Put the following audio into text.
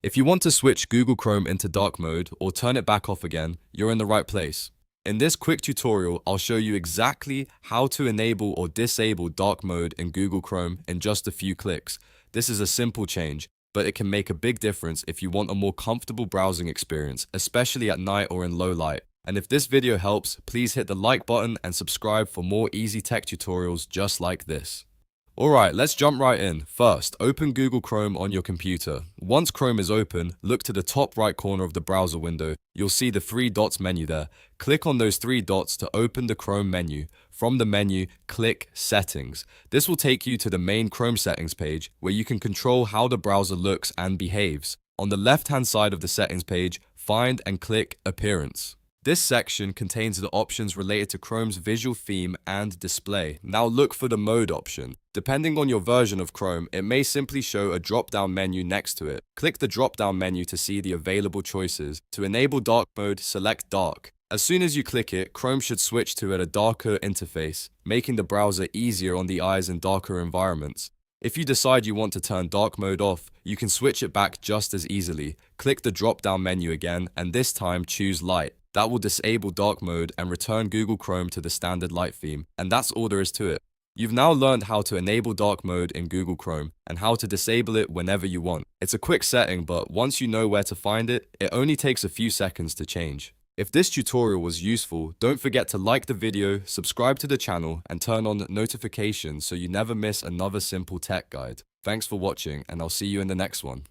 If you want to switch Google Chrome into dark mode or turn it back off again, you're in the right place. In this quick tutorial, I'll show you exactly how to enable or disable dark mode in Google Chrome in just a few clicks. This is a simple change, but it can make a big difference if you want a more comfortable browsing experience, especially at night or in low light. And if this video helps, please hit the like button and subscribe for more easy tech tutorials just like this. Alright, let's jump right in. First, open Google Chrome on your computer. Once Chrome is open, look to the top right corner of the browser window. You'll see the three dots menu there. Click on those three dots to open the Chrome menu. From the menu, click Settings. This will take you to the main Chrome settings page where you can control how the browser looks and behaves. On the left-hand side of the settings page, find and click Appearance. This section contains the options related to Chrome's visual theme and display. Now look for the mode option. Depending on your version of Chrome, it may simply show a drop-down menu next to it. Click the drop-down menu to see the available choices. To enable dark mode, select dark. As soon as you click it, Chrome should switch to a darker interface, making the browser easier on the eyes in darker environments. If you decide you want to turn dark mode off, you can switch it back just as easily. Click the drop-down menu again, and this time choose light. That will disable dark mode and return Google Chrome to the standard light theme, and that's all there is to it. You've now learned how to enable dark mode in Google Chrome and how to disable it whenever you want. It's a quick setting, but once you know where to find it, it only takes a few seconds to change. If this tutorial was useful, don't forget to like the video, subscribe to the channel, and turn on notifications so you never miss another simple tech guide. Thanks for watching, and I'll see you in the next one.